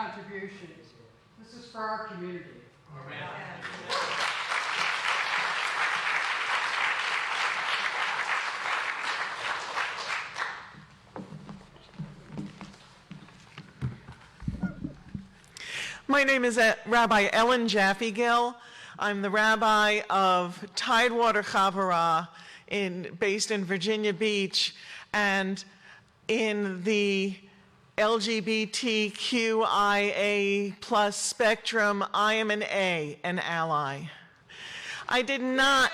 contributions. This is for our community. My name is Rabbi Ellen Jaffe-Gill. I'm the rabbi of Tidewater Chavurah based in Virginia Beach, and in the LGBTQIA plus spectrum, I am an A, an ally. I did not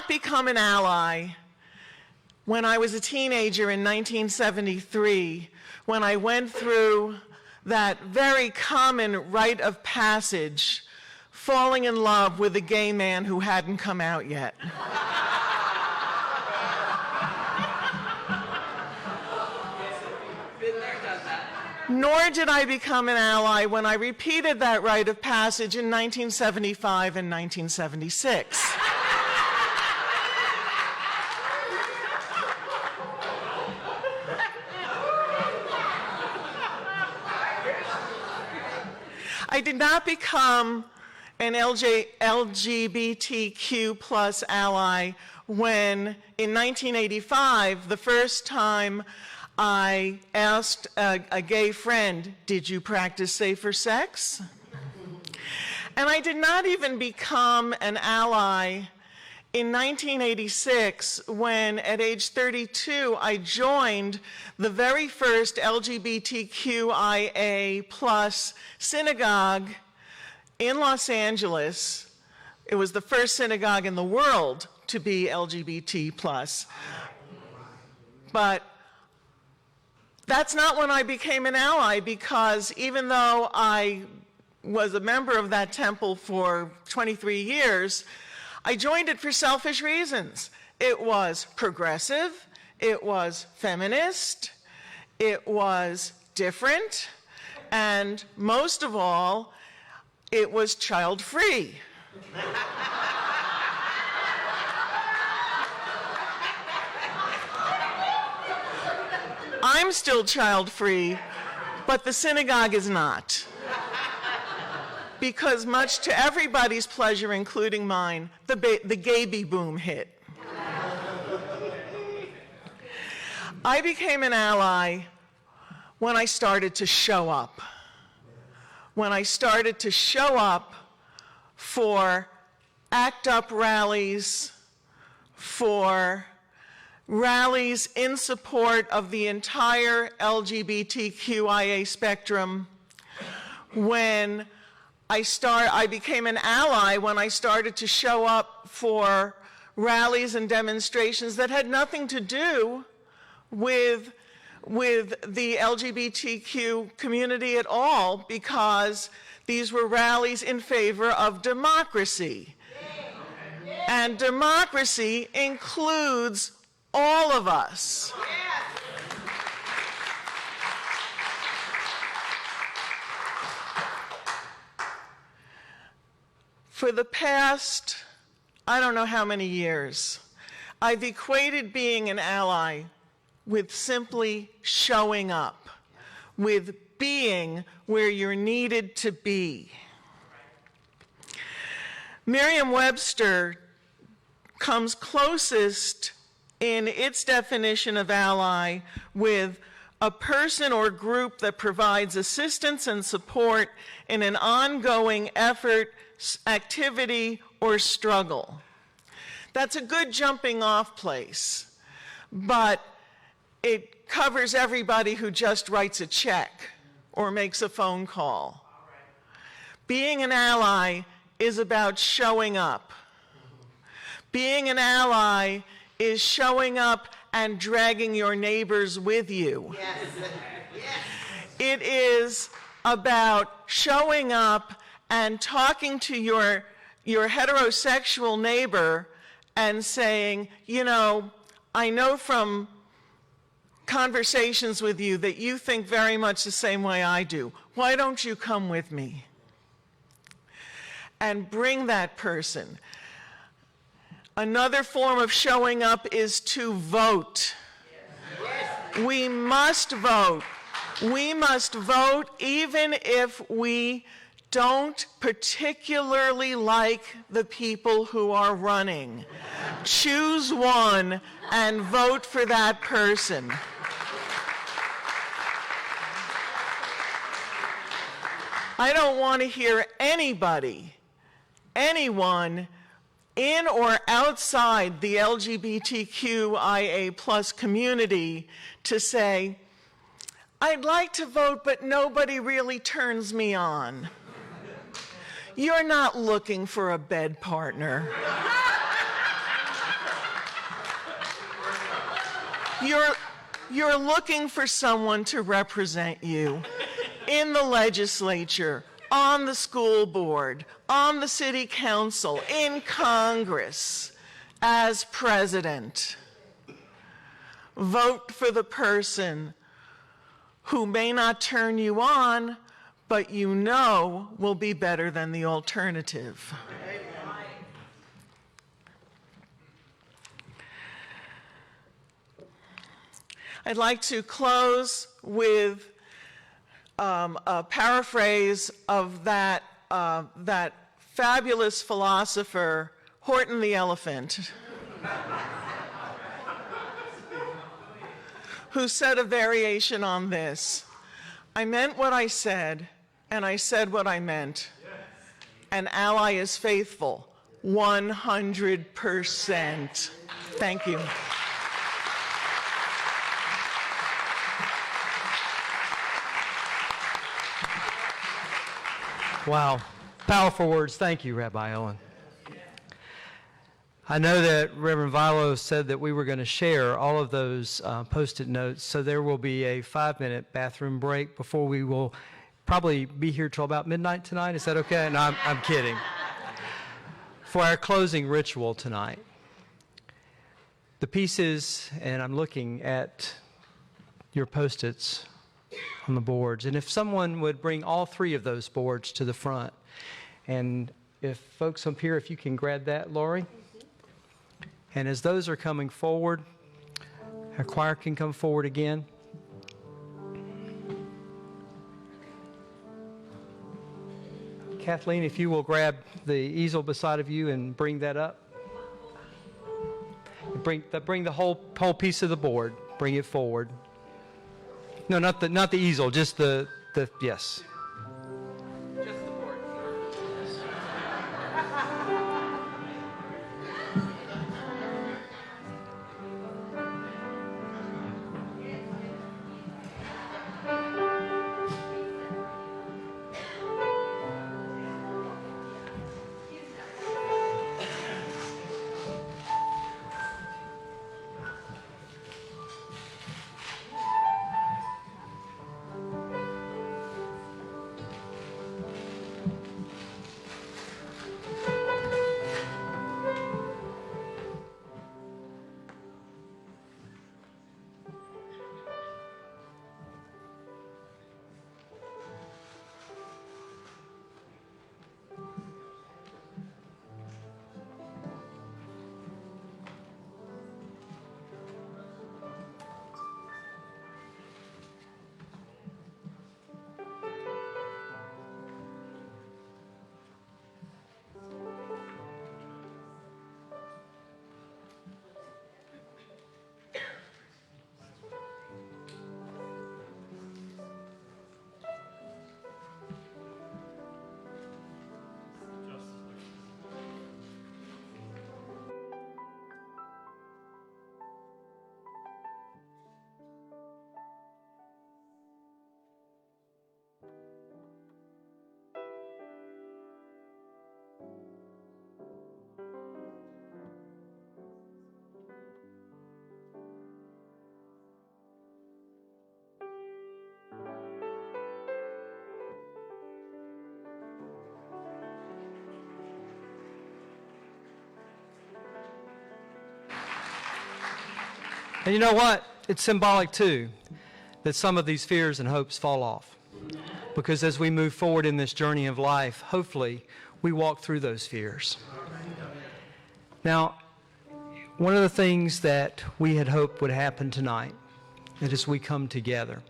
become an ally when I was a teenager in 1973, when I went through that very common rite of passage, falling in love with a gay man who hadn't come out yet. Nor did I become an ally when I repeated that rite of passage in 1975 and 1976. I did not become an LGBTQ plus ally when, in 1985, the first time I asked a gay friend, "Did you practice safer sex?" And I did not even become an ally in 1986 when, at age 32, I joined the very first LGBTQIA plus synagogue in Los Angeles. It was the first synagogue in the world to be LGBT plus. But that's not when I became an ally, because even though I was a member of that temple for 23 years, I joined it for selfish reasons. It was progressive, it was feminist, it was different, and most of all, it was child-free. I'm still child-free, but the synagogue is not. Because much to everybody's pleasure, including mine, the gay boom hit. I became an ally when I started to show up. When I started to show up for ACT UP rallies, for rallies in support of the entire LGBTQIA spectrum, when I became an ally when I started to show up for rallies and demonstrations that had nothing to do with the LGBTQ community at all, because these were rallies in favor of democracy. And democracy includes all of us. For the past, I don't know how many years, I've equated being an ally with simply showing up, with being where you're needed to be. Merriam-Webster comes closest in its definition of ally with a person or group that provides assistance and support in an ongoing effort, activity, or struggle. That's a good jumping off place, but it covers everybody who just writes a check or makes a phone call. Being an ally is about showing up. Being an ally is showing up and dragging your neighbors with you. Yes. Yes. It is about showing up and talking to your heterosexual neighbor and saying, you know, I know from conversations with you that you think very much the same way I do. Why don't you come with me? And bring that person. Another form of showing up is to vote. We must vote. We must vote even if we don't particularly like the people who are running. Choose one and vote for that person. I don't want to hear anybody, anyone, in or outside the LGBTQIA+ community to say, I'd like to vote, but nobody really turns me on. You're not looking for a bed partner. You're looking for someone to represent you in the legislature, on the school board, on the city council, in Congress, as president. Vote for the person who may not turn you on, but you know will be better than the alternative. I'd like to close with a paraphrase of that fabulous philosopher, Horton the elephant, who said a variation on this. I meant what I said, and I said what I meant. An ally is faithful, 100%. Thank you. Wow. Powerful words. Thank you, Rabbi Owen. I know that Reverend Vilo said that we were going to share all of those Post-it notes, so there will be a 5-minute bathroom break before we will probably be here till about midnight tonight. Is that okay? No, I'm kidding. For our closing ritual tonight, the pieces, and I'm looking at your Post-its on the boards, and if someone would bring all 3 of those boards to the front, and if folks up here, if you can grab that, Lori. And as those are coming forward, our choir can come forward again. Kathleen, if you will grab the easel beside of you and bring that up. Bring the whole piece of the board. Bring it forward. No, not the easel, just the yes. Just the board. And you know what? It's symbolic too that some of these fears and hopes fall off. Because as we move forward in this journey of life, hopefully we walk through those fears. Now, one of the things that we had hoped would happen tonight is as we come together.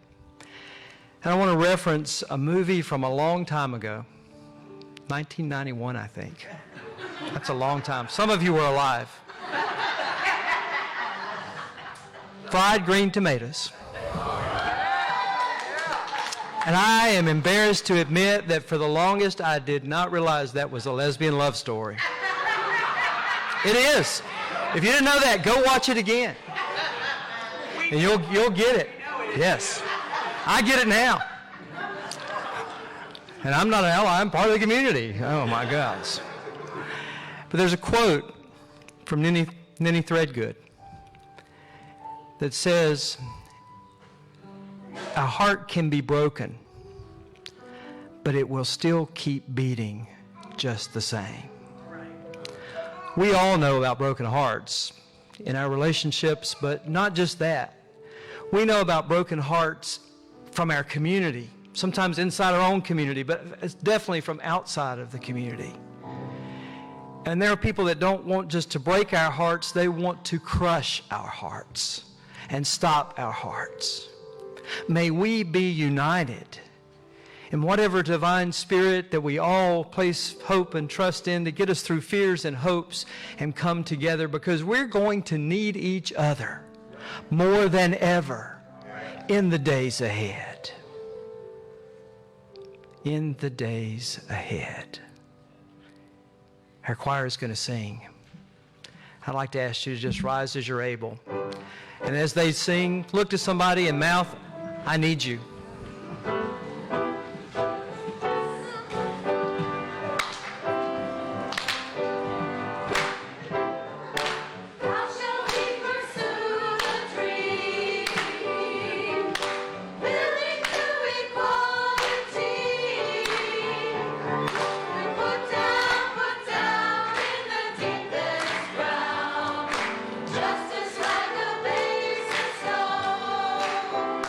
And I want to reference a movie from a long time ago, 1991, I think. That's a long time. Some of you were alive. Fried green tomatoes. And I am embarrassed to admit that for the longest I did not realize that was a lesbian love story. It is. If you didn't know that, go watch it again. And you'll get it. Yes. I get it now. And I'm not an ally, I'm part of the community. Oh my gosh. But there's a quote from Ninny Threadgood that says, "A heart can be broken, but it will still keep beating just the same." We all know about broken hearts in our relationships, but not just that. We know about broken hearts from our community, sometimes inside our own community, but it's definitely from outside of the community. And there are people that don't want just to break our hearts, they want to crush our hearts and stop our hearts. May we be united in whatever divine spirit that we all place hope and trust in to get us through fears and hopes and come together, because we're going to need each other more than ever in the days ahead. In the days ahead. Our choir is going to sing. I'd like to ask you to just rise as you're able. And as they sing, look to somebody and mouth, "I need you." Justice like a base of stone.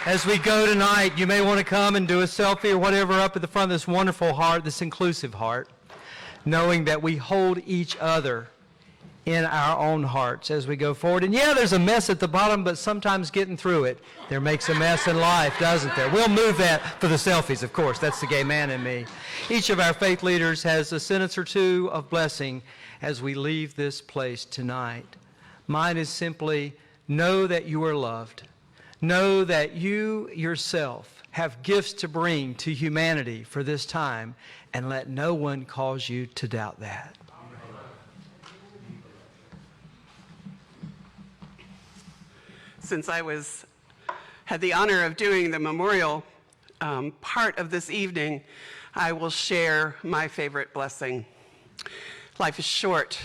As we go tonight, you may want to come and do a selfie or whatever up at the front of this wonderful heart, this inclusive heart, knowing that we hold each other in our own hearts as we go forward. And yeah, there's a mess at the bottom, but sometimes getting through it, there makes a mess in life, doesn't there? We'll move that for the selfies, of course. That's the gay man in me. Each of our faith leaders has a sentence or two of blessing as we leave this place tonight. Mine is simply, know that you are loved. Know that you yourself have gifts to bring to humanity for this time, and let no one cause you to doubt that. Since I had the honor of doing the memorial part of this evening, I will share my favorite blessing. Life is short,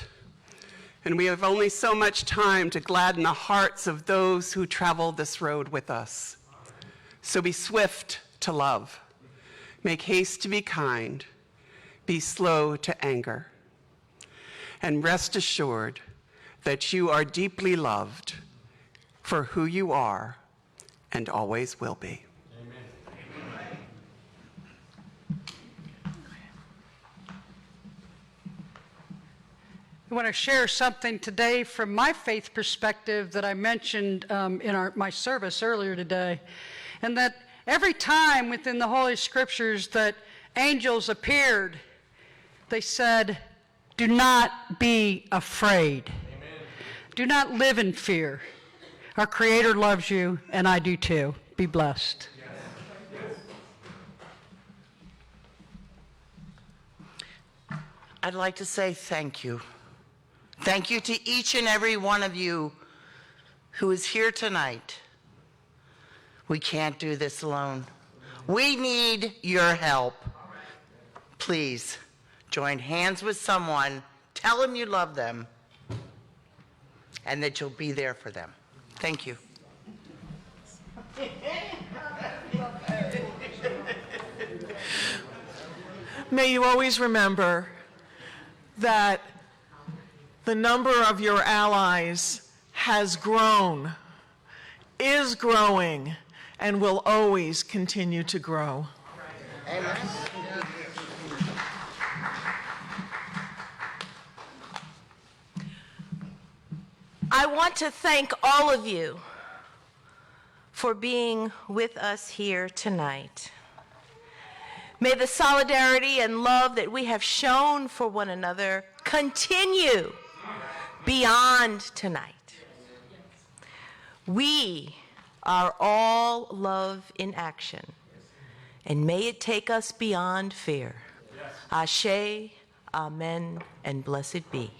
and we have only so much time to gladden the hearts of those who travel this road with us. So be swift to love, make haste to be kind, be slow to anger, and rest assured that you are deeply loved for who you are and always will be. I want to share something today from my faith perspective that I mentioned in my service earlier today, and that every time within the Holy Scriptures that angels appeared, they said, do not be afraid. Amen. Do not live in fear. Our Creator loves you, and I do too. Be blessed. I'd like to say thank you. Thank you to each and every one of you who is here tonight. We can't do this alone. We need your help. Please join hands with someone, tell them you love them, and that you'll be there for them. Thank you. May you always remember that the number of your allies has grown, is growing, and will always continue to grow. Amen. I want to thank all of you for being with us here tonight. May the solidarity and love that we have shown for one another continue beyond tonight. We are all love in action, and may it take us beyond fear. Ashe, amen, and blessed be.